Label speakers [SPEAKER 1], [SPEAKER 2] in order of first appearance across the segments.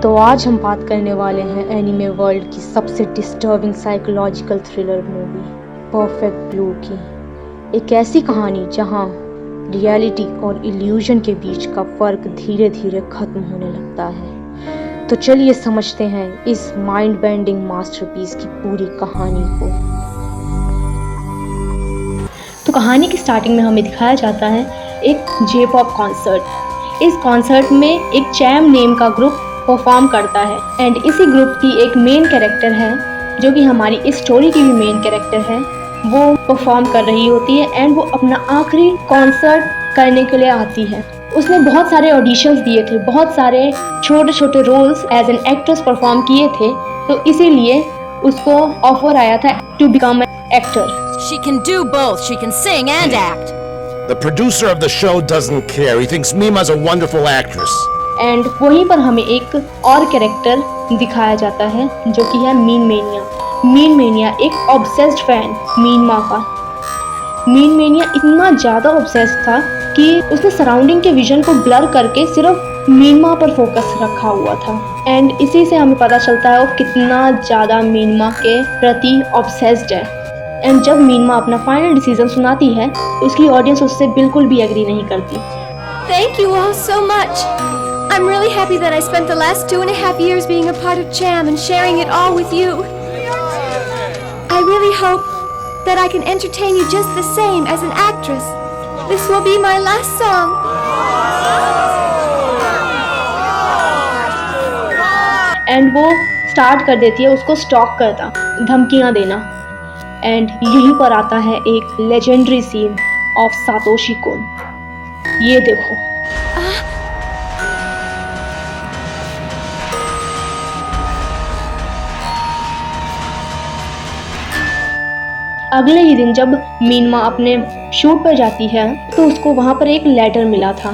[SPEAKER 1] तो आज हम बात करने वाले हैं एनिमे वर्ल्ड की सबसे disturbing psychological thriller movie perfect blue की। एक ऐसी कहानी जहां रियलिटी और इल्यूजन के बीच का फर्क धीरे धीरे खत्म होने लगता है। तो चलिए समझते हैं इस माइंड बेंडिंग मास्टरपीस की पूरी कहानी को। तो कहानी की स्टार्टिंग में हमें दिखाया जाता है एक जे-पॉप कॉन्सर्ट। इस कॉन्सर्ट में एक चैम नेम का ग्रुप परफॉर्म करता है एंड इसी ग्रुप की एक मेन कैरेक्टर है जो कि हमारी इस स्टोरी की भी मेन कैरेक्टर है। वो परफॉर्म कर रही होती है एंड वो अपना आखिरी कॉन्सर्ट करने के लिए आती है। उसने बहुत सारे ऑडिशंस दिए थे, बहुत सारे छोटे छोटे roles as an actress perform किए थे, तो इसीलिए उसको ऑफर आया था to become an actor.
[SPEAKER 2] She can do both. She can sing and act.
[SPEAKER 3] The producer of the show doesn't care. He thinks Mima's a wonderful actress.
[SPEAKER 1] And वहीं पर हमें एक और कैरेक्टर दिखाया जाता है जो कि है मीन मेनिया। मीन मेनिया एक ऑब्सेस्ड फैन मीनमा का। मीन मेनिया इतना ज़्यादा ऑब्सेस्ड था कि उसने सराउंडिंग के विजन को ब्लर करके सिर्फ मीनमा पर फोकस रखा हुआ था। एंड इसी से हमें पता चलता है वो कितना ज़्यादा मीनमा के प्रति ऑब्सेस्ड है। एंड जब मीनमा अपना फाइनल डिसीजन सुनाती है तो उसकी ऑडियंस उससे बिल्कुल भी एग्री नहीं करती।
[SPEAKER 4] Thank you all so much. I'm really happy that I spent the last 2.5 years being a part of Cham and sharing it all with you. I really hope that I can entertain you just the same as an actress. This will be my last song.
[SPEAKER 1] And वो start कर देती है उसको stock करना, धमकियाँ देना। And यहीं पर आता है एक लेजेंडरी सीन ऑफ सातोशी कोन। ये देखो। अगले ही दिन जब मीनमा अपने शूट पर जाती है तो उसको वहाँ पर एक लेटर मिला था।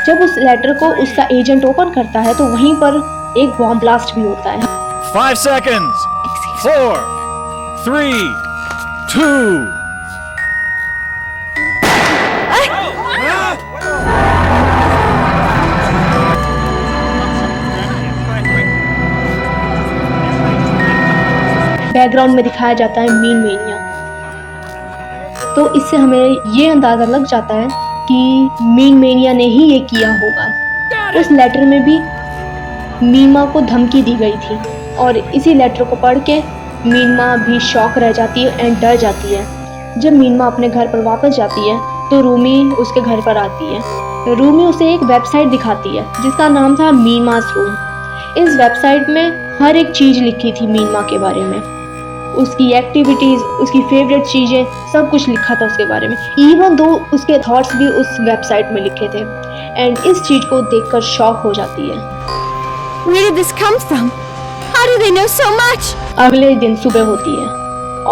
[SPEAKER 1] जब उस लेटर को उसका एजेंट ओपन करता है तो वहीं पर एक बॉम्ब ब्लास्ट भी होता है।
[SPEAKER 5] 5 seconds. 4, 3, 2.
[SPEAKER 1] बैकग्राउंड में दिखाया जाता है मीन मेनिया। तो इससे हमें ये अंदाजा लग जाता है कि मीन मेनिया ने ही ये किया होगा। उस लेटर में भी मीनमा को धमकी दी गई थी और इसी लेटर को पढ़ के मीनमा भी शॉक रह जाती है एंड डर जाती है। जब मीनमा अपने घर पर वापस जाती है तो रूमी उसके घर पर आती है। रूमी उसे एक वेबसाइट दिखाती है जिसका नाम था मीमास रूम। इस वेबसाइट में हर एक चीज़ लिखी थी मीनमा के बारे में, उसकी एक्टिविटीज़, उसकी फेवरेट चीज़ें, सब कुछ लिखा था उसके बारे में। इवन दो उसके थॉट्स भी उस वेबसाइट में लिखे थे। एंड इस चीज़ को देखकर शॉक हो जाती है।
[SPEAKER 4] Where did this come from? How do they know so much?
[SPEAKER 1] अगले दिन सुबह होती है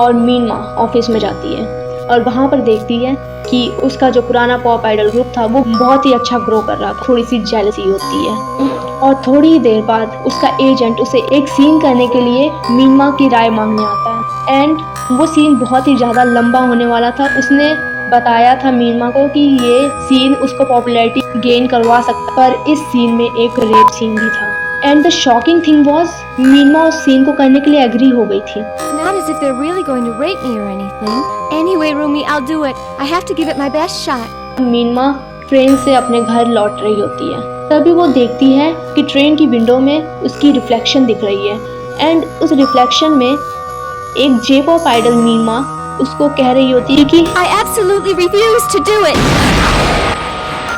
[SPEAKER 1] और मीनमा ऑफिस में जाती है और वहाँ पर देखती है कि उसका जो पुराना पॉप आइडल ग्रुप था वो बहुत ही अच्छा ग्रो कर रहा था। थोड़ी सी जेलसी होती है और थोड़ी ही देर बाद उसका एजेंट उसे एक सीन करने के लिए मीनमा की राय मांगने आता है। एंड वो सीन बहुत ही ज़्यादा लंबा होने वाला था। उसने बताया था मीनमा को कि ये सीन उसको पॉपुलैरिटी गेन करवा सकता, पर इस सीन में एक रेप सीन भी था। And the shocking thing was मीनमा उस सीन को करने के लिए एग्री हो गई थी।
[SPEAKER 4] It's not as if they're really going to rape me or anything. Anyway, Rumi, I'll do it. I have to give it my best shot.
[SPEAKER 1] मीनमा ट्रेन से अपने घर लौट रही होती है, तभी वो देखती है कि ट्रेन की विंडो में उसकी रिफ्लेक्शन दिख रही है। एंड उस रिफ्लेक्शन में एक जे-पॉप आइडल मीनमा उसको कह रही होती है कि
[SPEAKER 4] I absolutely refuse to do it.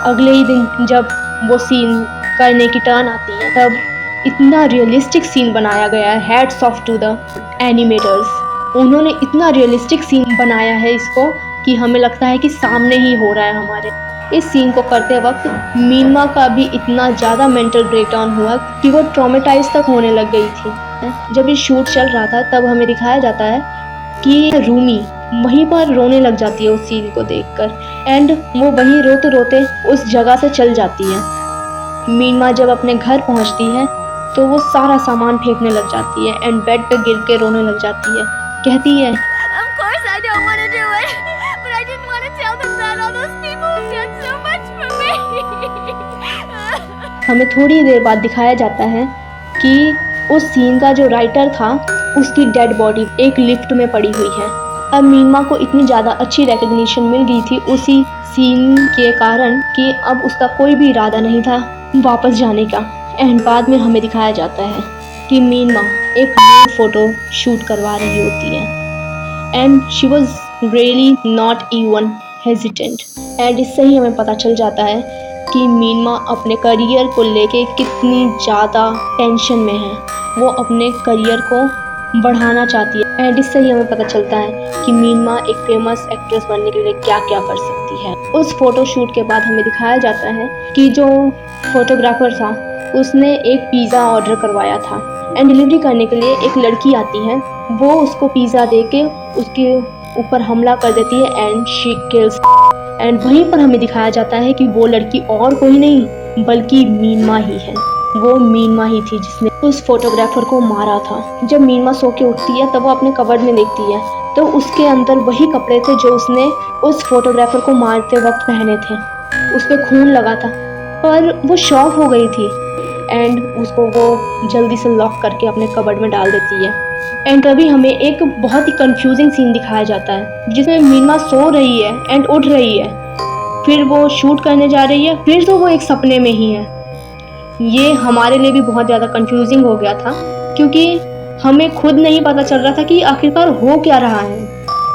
[SPEAKER 1] अगले ही दिन जब वो सीन करने की टर्न आती है तब इतना रियलिस्टिक सीन बनाया गया है। Hats off to the animators. उन्होंने इतना रियलिस्टिक सीन बनाया है इसको कि हमें लगता है कि सामने ही हो रहा है हमारे। इस सीन को करते वक्त मीनमा का भी इतना ज़्यादा मेंटल ब्रेकडाउन हुआ कि वो ट्रॉमेटाइज तक होने लग गई थी। जब ये शूट चल रहा था तब हमें दिखाया जाता है कि रूमी वहीं पर रोने लग जाती है उस सीन को देखकर। एंड वो वहीं रोते रोते उस जगह से चल जाती है। मीनमा जब अपने घर पहुंचती है तो वो सारा सामान फेंकने लग जाती है एंड बेड पे गिर के रोने लग जाती है। कहती है
[SPEAKER 4] Of course I don't want to do it, but I didn't want to tell them that all those people have done so much for me.
[SPEAKER 1] हमें थोड़ी देर बाद दिखाया जाता है कि उस सीन का जो राइटर था उसकी डेड बॉडी एक लिफ्ट में पड़ी हुई है। अब मीनमा को इतनी ज़्यादा अच्छी रिकग्निशन मिल गई थी उसी सीन के कारण कि अब उसका कोई भी इरादा नहीं था वापस जाने का। एंड बाद में हमें दिखाया जाता है कि मीनमा एक फ़ोटो शूट करवा रही होती है and she was really not even hesitant. And इससे ही हमें पता चल जाता है कि मीनमा अपने करियर को लेके कितनी ज़्यादा टेंशन में है। वो अपने करियर को बढ़ाना चाहती है एंड इससे ही हमें पता चलता है कि मीनमा एक फेमस एक्ट्रेस बनने के लिए क्या क्या कर सकती है। उस फोटो शूट के बाद हमें दिखाया जाता है कि जो फोटोग्राफर था उसने एक पिज़्ज़ा ऑर्डर करवाया था एंड डिलीवरी करने के लिए एक लड़की आती है। वो उसको पिज़्ज़ा दे के उसके ऊपर हमला कर देती है एंड शी किल्स। एंड वहीं पर हमें दिखाया जाता है कि वो लड़की और कोई नहीं बल्कि मीनमा ही है। वो मीनमा ही थी जिसने उस फोटोग्राफर को मारा था। जब मीनमा सो के उठती है तब वो अपने कबर्ड में देखती है तो उसके अंदर वही कपड़े थे जो उसने उस फोटोग्राफर को मारते वक्त पहने थे। उस पर खून लगा था पर वो शॉक हो गई थी एंड उसको वो जल्दी से लॉक करके अपने कबर्ड में डाल देती है। एंड तभी हमें एक बहुत ही कंफ्यूजिंग सीन दिखाया जाता है जिसमें मीनमा सो रही है एंड उठ रही है, फिर वो शूट करने जा रही है, फिर तो वो एक सपने में ही है। ये हमारे लिए भी बहुत ज़्यादा कंफ्यूजिंग हो गया था क्योंकि हमें खुद नहीं पता चल रहा था कि आखिरकार हो क्या रहा है।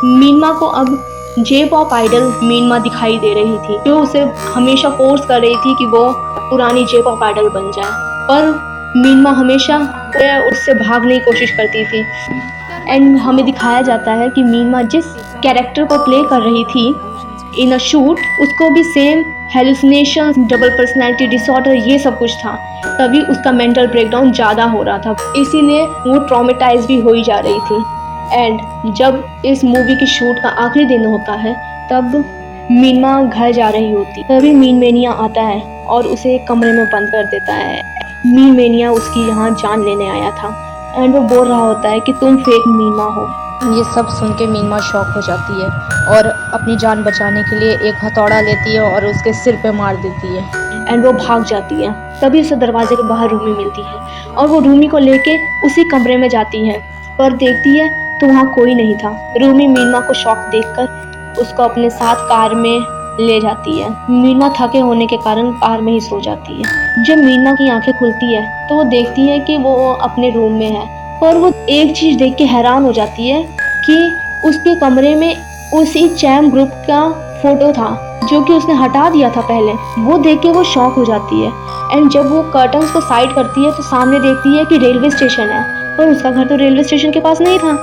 [SPEAKER 1] मीनमा को अब जे पॉप आइडल मीनमा दिखाई दे रही थी जो उसे हमेशा फोर्स कर रही थी कि वो पुरानी जे पॉप आइडल बन जाए, पर मीनमा हमेशा उससे भागने की कोशिश करती थी। एंड हमें दिखाया जाता है कि मीनमा जिस कैरेक्टर को प्ले कर रही थी इन अ शूट उसको भी same hallucination, double personality disorder ये सब कुछ था, तभी उसका मेंटल ब्रेकडाउन ज़्यादा हो रहा था, इसीलिए वो ट्रॉमेटाइज भी हो ही जा रही थी। एंड जब इस मूवी की शूट का आखिरी दिन होता है तब मीनमा घर जा रही होती, तभी मीन मेनिया आता है और उसे एक कमरे में बंद कर देता है। मीन मेनिया उसकी यहाँ जान लेने आया था एंड वो बोल रहा होता है कि तुम फेक मीनमा हो।
[SPEAKER 6] ये सब सुन के मीनमा शॉक हो जाती है और अपनी जान बचाने के लिए एक हथौड़ा लेती है और उसके सिर पे मार देती है
[SPEAKER 1] एंड वो भाग जाती है। तभी उसे दरवाजे के बाहर रूमी मिलती है और वो रूमी को लेके उसी कमरे में जाती है, पर देखती है तो वहाँ कोई नहीं था। रूमी मीनमा को शॉक देखकर उसको अपने साथ कार में ले जाती है। मीनमा थके होने के कारण कार में ही सो जाती है। जब मीनमा की आंखें खुलती है तो वो देखती है कि वो अपने रूम में है, पर वो एक चीज़ देख के हैरान हो जाती है कि उसके कमरे में उसी चैम ग्रुप का फोटो था जो कि उसने हटा दिया था पहले। वो देख के वो शॉक हो जाती है एंड जब वो कर्टन्स को साइड करती है तो सामने देखती है कि रेलवे स्टेशन है, पर उसका घर तो रेलवे स्टेशन के पास नहीं था।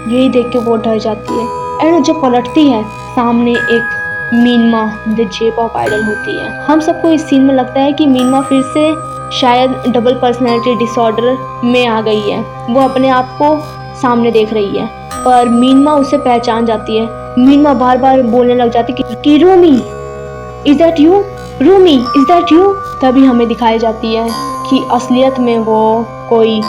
[SPEAKER 1] यही देख के वो डर जाती है एंड जब पलटती है सामने एक मीनमा द जे पॉप आइडल होती है। हम सबको इस सीन में लगता है कि मीनमा फिर से शायद डबल पर्सनैलिटी डिसऑर्डर में आ गई है, वो अपने आप को सामने देख रही है, पर मीनमा उसे पहचान जाती है। मीनमा बार बार बोलने लग जाती कि Rumi is that you, Rumi is that you. तभी हमें दिखाई जाती है कि असलियत में वो कोई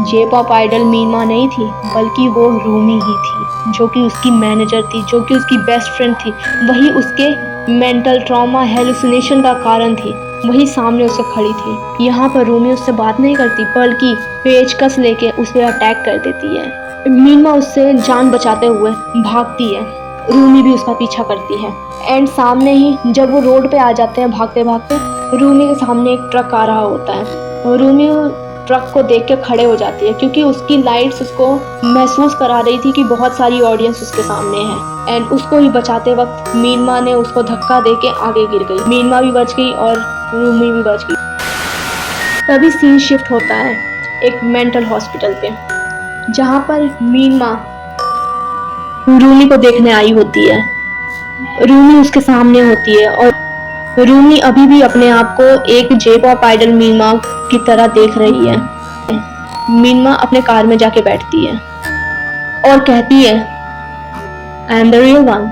[SPEAKER 1] जे पॉप आइडल मीनमा नहीं थी बल्कि वो रूमी ही थी जो कि उसकी मैनेजर थी, जो कि उसकी बेस्ट फ्रेंड थी, वही उसके मेंटल ट्रॉमा हेलुसिनेशन का कारण थी, वही सामने उसे खड़ी थी। यहाँ पर रूमी उससे बात नहीं करती बल्कि पेचकस लेके उस पर अटैक कर देती है। मीनमा उससे जान बचाते हुए भागती है, रूमी भी उसका पीछा करती है। एंड सामने ही जब वो रोड पे आ जाते हैं भागते भागते, रूमी के सामने एक ट्रक आ रहा होता है और रूमी ट्रक को देख के खड़े हो जाती है क्योंकि उसकी लाइट्स उसको महसूस करा रही थी कि बहुत सारी ऑडियंस उसके सामने है। एंड उसको ही बचाते वक्त मीनमा ने उसको धक्का देके आगे गिर गई। मीनमा भी बच गई और रूमी भी बच गई। तभी सीन शिफ्ट होता है एक मेंटल हॉस्पिटल पे जहाँ पर मीनमा रूमी को देखने आई होती है। रूमी उसके सामने होती है और रूमी अभी भी अपने आप को एक जे पॉप आइडल मीनमा की तरह देख रही है। मीनमा अपने कार में जाके बैठती है और कहती है I am the real one.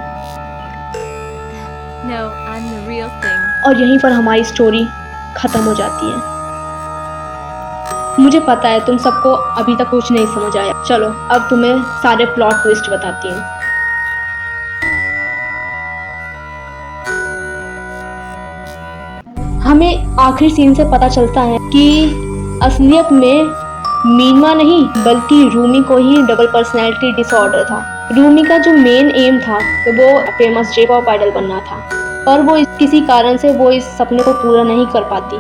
[SPEAKER 4] No, I'm the real thing.
[SPEAKER 1] और यहीं पर हमारी स्टोरी खत्म हो जाती है। मुझे पता है तुम सबको अभी तक कुछ नहीं समझ आया, चलो अब तुम्हें सारे प्लॉट ट्विस्ट बताती हूँ। हमें आखिरी सीन से पता चलता है कि असलियत में मीनमा नहीं बल्कि रूमी को ही डबल पर्सनैलिटी डिसऑर्डर था। रूमी का जो मेन एम था वो फेमस J-pop आइडल बनना था, और वो किसी कारण से वो इस सपने को पूरा नहीं कर पाती,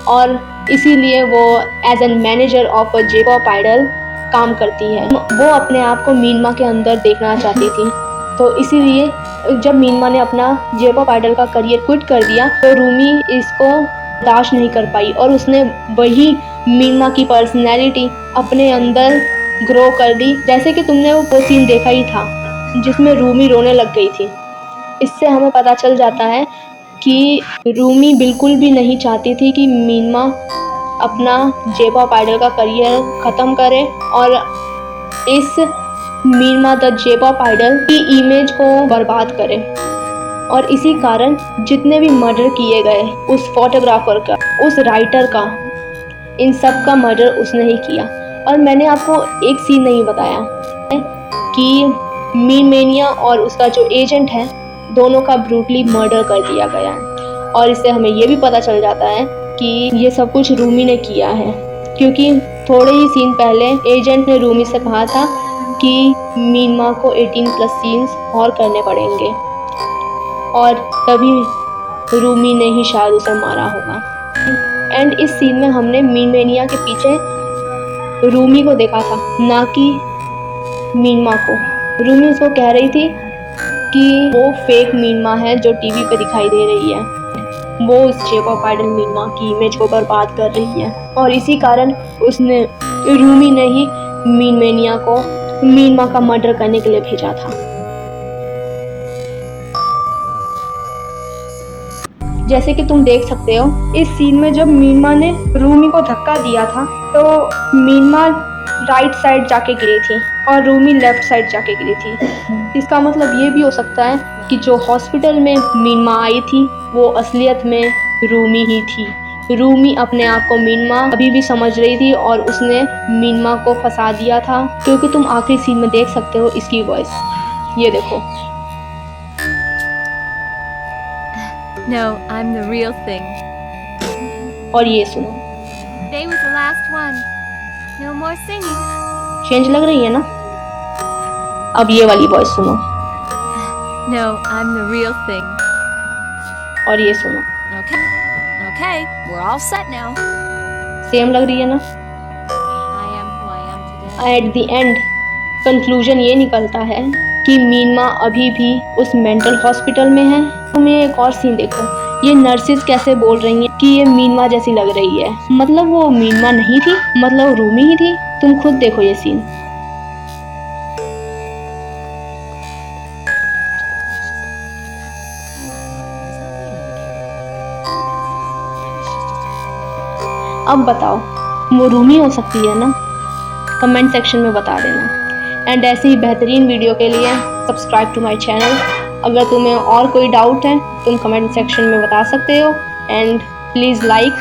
[SPEAKER 1] और इसीलिए वो as an manager of a J-pop idol काम करती है। वो अपने आप को मीनमा के अंदर देखना चाहती थी, तो इसीलिए जब मीनमा ने अपना J-pop आइडल का करियर क्विट कर दिया तो रूमी इसको बर्दाश्त नहीं कर पाई, और उसने वही मीनमा की पर्सनैलिटी अपने अंदर ग्रो कर दी। जैसे कि तुमने वो सीन देखा ही था जिसमें रूमी रोने लग गई थी। इससे हमें पता चल जाता है कि रूमी बिल्कुल भी नहीं चाहती थी कि मीनमा अपना J-pop आइडल का करियर ख़त्म करे और इस मीनमा द J-pop आइडल की इमेज को बर्बाद करे। और इसी कारण जितने भी मर्डर किए गए, उस फोटोग्राफर का, उस राइटर का, इन सब का मर्डर उसने ही किया। और मैंने आपको एक सीन नहीं बताया कि मीन मेनिया और उसका जो एजेंट है दोनों का ब्रूटली मर्डर कर दिया गया है। और इससे हमें ये भी पता चल जाता है कि ये सब कुछ रूमी ने किया है, क्योंकि थोड़े ही सीन पहले एजेंट ने रूमी से कहा था कि मीनमा को 18+ सीन्स और करने पड़ेंगे, और तभी रूमी ने ही शायद उसे मारा होगा। एंड इस सीन में हमने मीन मेनिया के पीछे रूमी को देखा था, ना कि मीनमा को। रूमी उसको कह रही थी कि वो फेक मीनमा है जो टीवी पे दिखाई दे रही है, वो उस J-pop आइडल मीनमा की इमेज को बर्बाद कर रही है। और इसी कारण उसने, रूमी ने ही मीन मेनिया को मीनमा का मर्डर करने के लिए भेजा था। जैसे कि तुम देख सकते हो इस सीन में जब मीनमा ने रूमी को धक्का दिया था तो मीनमा राइट साइड जाके गिरी थी और रूमी लेफ्ट साइड जाके गिरी थी। इसका मतलब ये भी हो सकता है कि जो हॉस्पिटल में मीनमा आई थी वो असलियत में रूमी ही थी। रूमी अपने आप को मीनमा अभी भी समझ रही थी और उसने मीनमा को फंसा दिया था, क्योंकि तुम आखिरी सीन में देख सकते हो इसकी वॉइस, ये देखो।
[SPEAKER 4] No, I'm the real thing.
[SPEAKER 1] और ये सुनो,
[SPEAKER 4] Today was the last one. No more singing.
[SPEAKER 1] Change लग रही है ना? अब ये वाली वॉइस सुनो,
[SPEAKER 4] No, I'm the real thing.
[SPEAKER 1] और ये सुनो,
[SPEAKER 2] Okay. Okay, we're all set now.
[SPEAKER 1] Same लग रही है ना?
[SPEAKER 4] I am who I am today.
[SPEAKER 1] At the end conclusion ये निकलता है कि मीनमा अभी भी उस मेंटल हॉस्पिटल में है। तुम ये एक और सीन देखो, ये नर्सिस कैसे बोल रही हैं कि ये मीनमा जैसी लग रही है, मतलब वो मीनमा नहीं थी, मतलब रूमी ही थी। तुम खुद देखो ये सीन। अब बताओ वो रूमी हो सकती है ना? कमेंट सेक्शन में बता देना। एंड ऐसे ही बेहतरीन वीडियो के लिए सब्सक्राइब टू माय चैनल। अगर तुम्हें और कोई डाउट है तुम कमेंट सेक्शन में बता सकते हो, एंड प्लीज़ लाइक